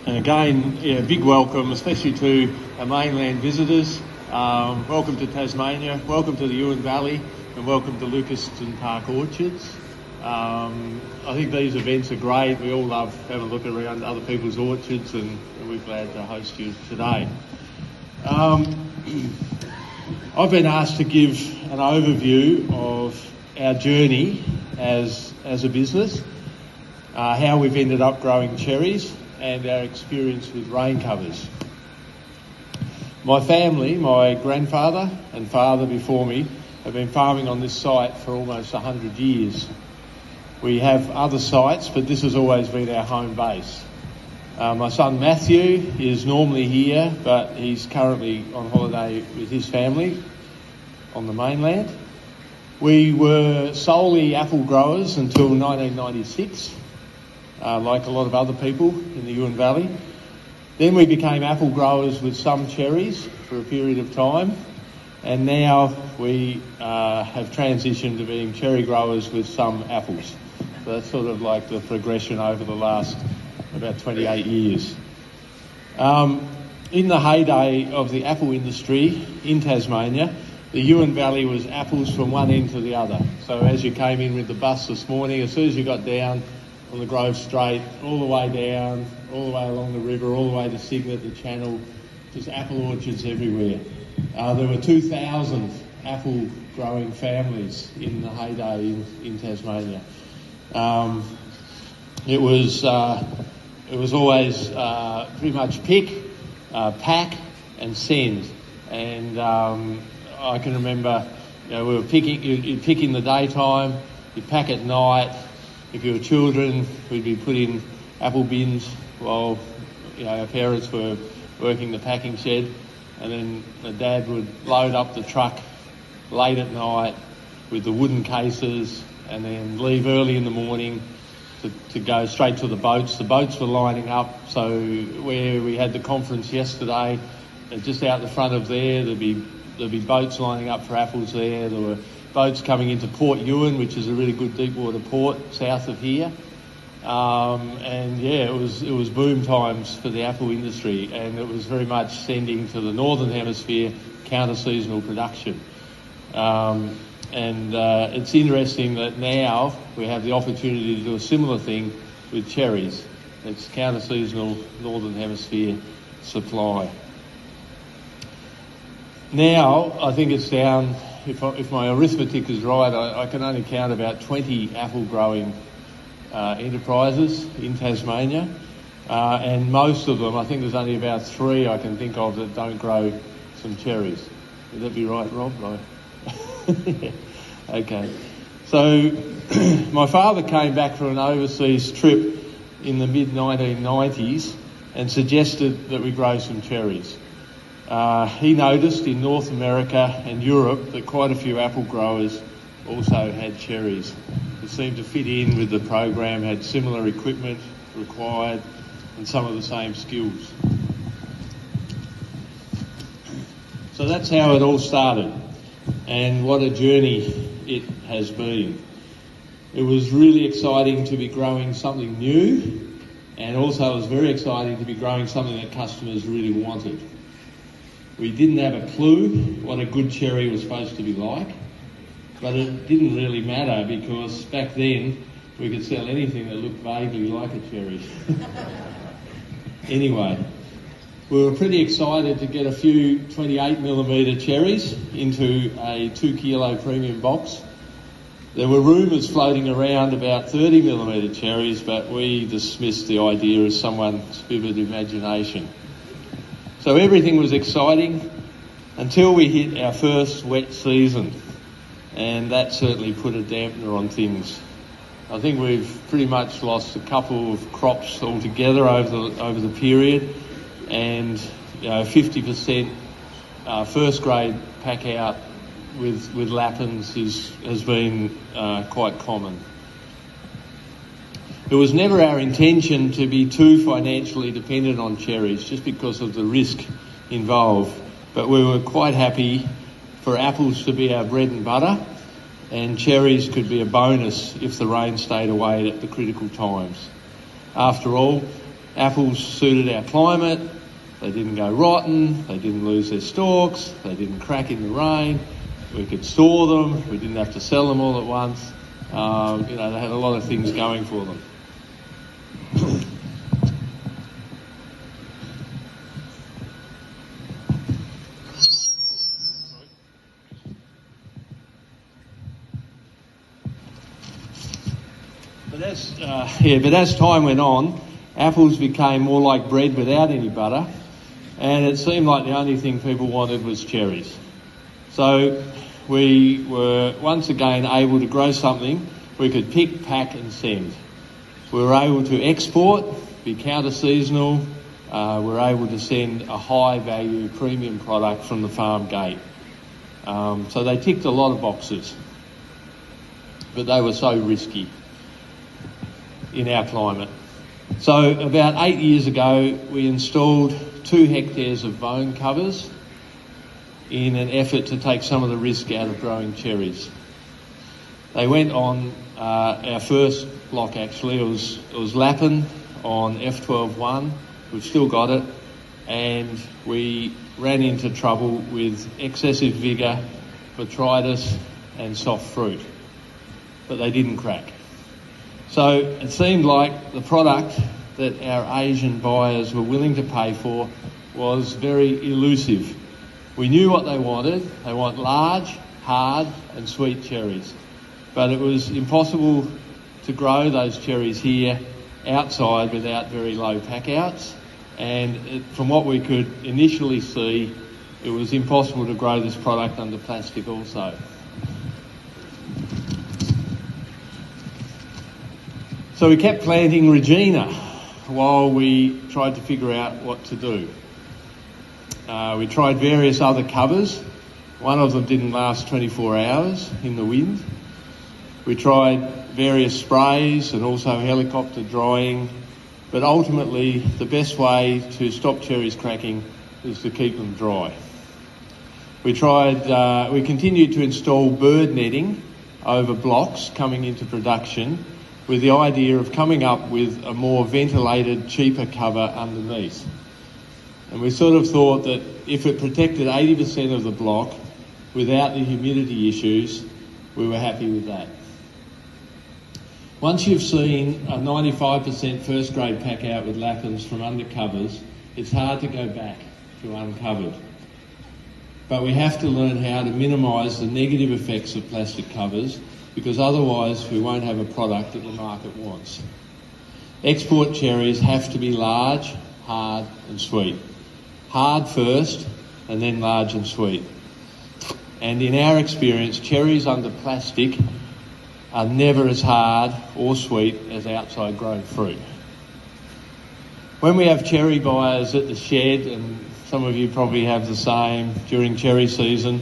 And again, big welcome, especially to our mainland visitors. Welcome to Tasmania, welcome to the Yuin Valley, and welcome to Lucaston Park Orchards. I think these events are great. We all love having a look around other people's orchards, and we're glad to host you today. I've been asked to give an overview of our journey as a business, how we've ended up growing cherries, and our experience with rain covers. My family, my grandfather and father before me, have been farming on this site for almost 100 years. We have other sites, but this has always been our home base. My son Matthew is normally here, but he's currently on holiday with his family on the mainland. We were solely apple growers until 1996, like a lot of other people in the Yuin Valley. Then we became apple growers with some cherries for a period of time, and now we have transitioned to being cherry growers with some apples. So that's sort of like the progression over the last about 28 years. In the heyday of the apple industry in Tasmania, the Yuin Valley was apples from one end to the other. So as you came in with the bus this morning, as soon as you got down on the Grove Strait, all the way down, all the way along the river, all the way to Cygnet, the Channel, just apple orchards everywhere. There were 2,000 apple growing families in the heyday in Tasmania. It was always pretty much pick, pack and send. And I can remember, we were picking, you'd pick in the daytime, you'd pack at night. If you were children, we'd be put in apple bins while our parents were working the packing shed, and then the dad would load up the truck late at night with the wooden cases, and then leave early in the morning to go straight to the boats. The boats were lining up, so where we had the conference yesterday, just out the front of there'd be boats lining up for apples there. There were boats coming into Port Yuin, which is a really good deep water port south of here. It was boom times for the apple industry, and it was very much sending to the northern hemisphere counter-seasonal production. It's interesting that now we have the opportunity to do a similar thing with cherries. It's counter-seasonal northern hemisphere supply. Now, I think it's down, if my arithmetic is right, I can only count about 20 apple growing enterprises in Tasmania, and most of them, I think there's only about 3 I can think of that don't grow some cherries. Would that be right, Rob? Right. Okay. So my father came back from an overseas trip in the mid-1990s and suggested that we grow some cherries. He noticed in North America and Europe that quite a few apple growers also had cherries. It seemed to fit in with the program, had similar equipment required and some of the same skills. So that's how it all started, and what a journey it has been. It was really exciting to be growing something new, and also it was very exciting to be growing something that customers really wanted. We didn't have a clue what a good cherry was supposed to be like, but it didn't really matter because back then we could sell anything that looked vaguely like a cherry. Anyway, we were pretty excited to get a few 28mm cherries into a 2 kilo premium box. There were rumours floating around about 30mm cherries, but we dismissed the idea as someone's vivid imagination. So everything was exciting until we hit our first wet season, and that certainly put a dampener on things. I think we've pretty much lost a couple of crops altogether over the period, and 50% first grade pack out with lapins has been quite common. It was never our intention to be too financially dependent on cherries just because of the risk involved, but we were quite happy for apples to be our bread and butter, and cherries could be a bonus if the rain stayed away at the critical times. After all, Apples suited our climate. They didn't go rotten. They didn't lose their stalks. They didn't crack in the rain. We could store them. We didn't have to sell them all at once. They had a lot of things going for them. But as time went on, apples became more like bread without any butter, and it seemed like the only thing people wanted was cherries. So we were once again able to grow something we could pick, pack and send. We were able to export, be counter-seasonal. We were able to send a high-value premium product from the farm gate. So they ticked a lot of boxes, but they were so risky in our climate. So about 8 years ago, we installed 2 hectares of bone covers in an effort to take some of the risk out of growing cherries. They went on our first block actually. It was Lappin on F12-1. We've still got it, and we ran into trouble with excessive vigour, botrytis and soft fruit, but they didn't crack. So it seemed like the product that our Asian buyers were willing to pay for was very elusive. We knew what they wanted. They want large, hard and sweet cherries. But it was impossible to grow those cherries here outside without very low pack-outs. And from what we could initially see, it was impossible to grow this product under plastic also. So we kept planting Regina while we tried to figure out what to do. We tried various other covers. One of them didn't last 24 hours in the wind. We tried various sprays and also helicopter drying, but ultimately the best way to stop cherries cracking is to keep them dry. We continued to install bird netting over blocks coming into production, with the idea of coming up with a more ventilated, cheaper cover underneath. And we sort of thought that if it protected 80% of the block without the humidity issues, we were happy with that. Once you've seen a 95% first grade pack out with Lappins from undercovers, it's hard to go back to uncovered. But we have to learn how to minimise the negative effects of plastic covers, because otherwise we won't have a product that the market wants. Export cherries have to be large, hard and sweet. Hard first and then large and sweet. And in our experience, cherries under plastic are never as hard or sweet as outside grown fruit. When we have cherry buyers at the shed, and some of you probably have the same during cherry season,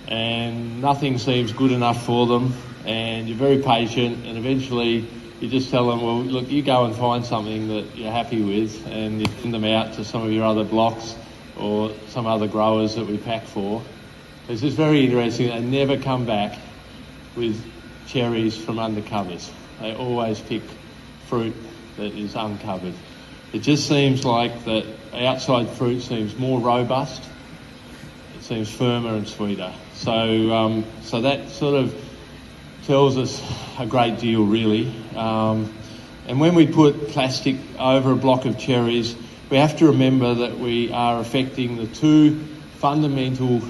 and nothing seems good enough for them, and you're very patient, and eventually you just tell them, well, look, you go and find something that you're happy with, and you send them out to some of your other blocks or some other growers that we pack for. It's just very interesting. They never come back with cherries from undercovers. They always pick fruit that is uncovered. It just seems like that outside fruit seems more robust. It seems firmer and sweeter. So that sort of tells us a great deal, really. And when we put plastic over a block of cherries, we have to remember that we are affecting the 2 fundamental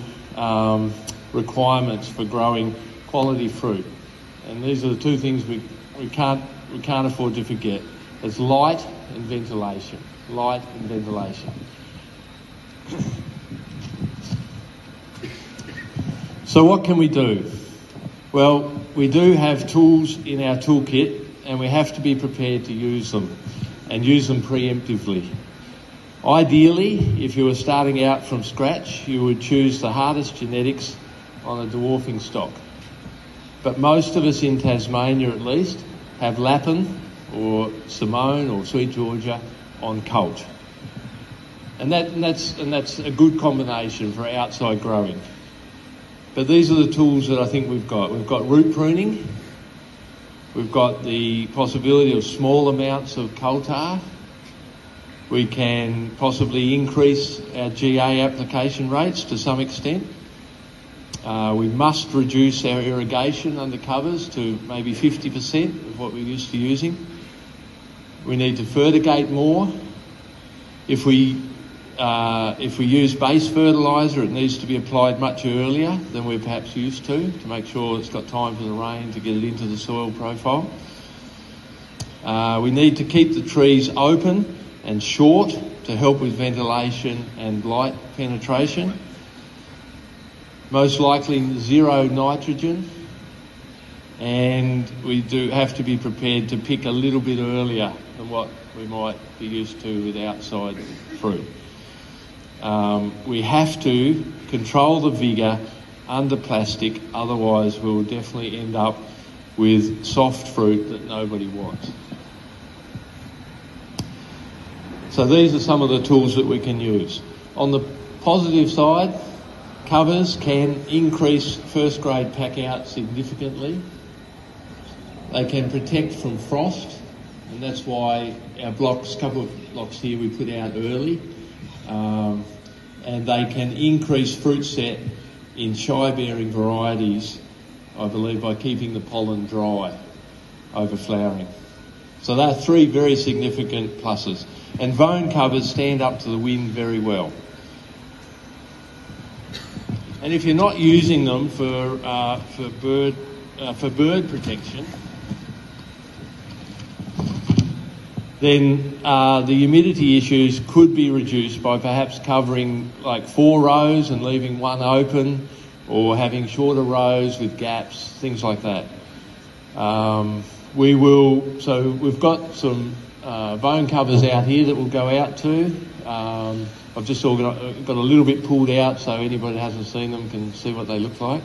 requirements for growing quality fruit. And these are the 2 things we can't afford to forget. It's light and ventilation. Light and ventilation. So what can we do? Well, we do have tools in our toolkit, and we have to be prepared to use them, and use them preemptively. Ideally, if you were starting out from scratch, you would choose the hardest genetics on a dwarfing stock. But most of us in Tasmania, at least, have Lappin or Simone or Sweet Georgia on colt. And that's a good combination for outside growing. But these are the tools that I think we've got. We've got root pruning. We've got the possibility of small amounts of coal tar. We can possibly increase our GA application rates to some extent. We must reduce our irrigation under covers to maybe 50% of what we're used to using. We need to fertigate more. If we use base fertiliser, it needs to be applied much earlier than we're perhaps used to make sure it's got time for the rain to get it into the soil profile. We need to keep the trees open and short to help with ventilation and light penetration. Most likely zero nitrogen, and we do have to be prepared to pick a little bit earlier than what we might be used to with outside fruit. We have to control the vigour under plastic, otherwise we'll definitely end up with soft fruit that nobody wants. So these are some of the tools that we can use. On the positive side, covers can increase first grade pack out significantly. They can protect from frost, and that's why our blocks, couple of blocks here, we put out early. And they can increase fruit set in shy-bearing varieties, I believe, by keeping the pollen dry over flowering. So there are three very significant pluses. And vone covers stand up to the wind very well. And if you're not using them for bird protection, then the humidity issues could be reduced by perhaps covering like 4 rows and leaving one open, or having shorter rows with gaps, things like that. So we've got some vone covers out here that we'll go out to. I've just got a little bit pulled out so anybody that hasn't seen them can see what they look like.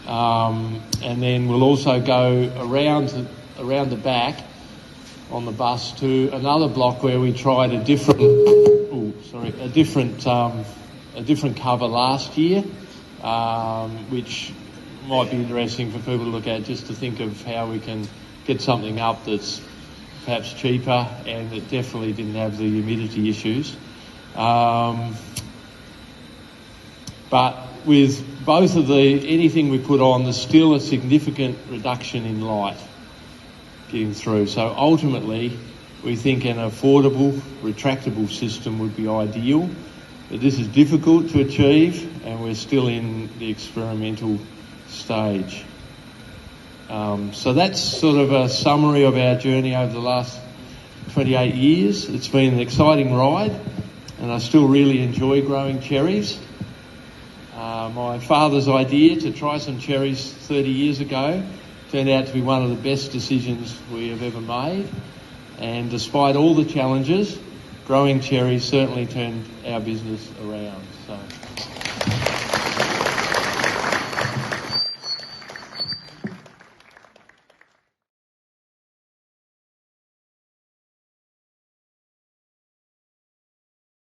And then we'll also go around the back on the bus to another block where we tried a different cover last year, which might be interesting for people to look at, just to think of how we can get something up that's perhaps cheaper and that definitely didn't have the humidity issues. But with both of anything we put on, there's still a significant reduction in light getting through. So ultimately, we think an affordable, retractable system would be ideal. But this is difficult to achieve, and we're still in the experimental stage. So that's sort of a summary of our journey over the last 28 years. It's been an exciting ride, and I still really enjoy growing cherries. My father's idea to try some cherries 30 years ago turned out to be one of the best decisions we have ever made. And despite all the challenges, growing cherries certainly turned our business around. So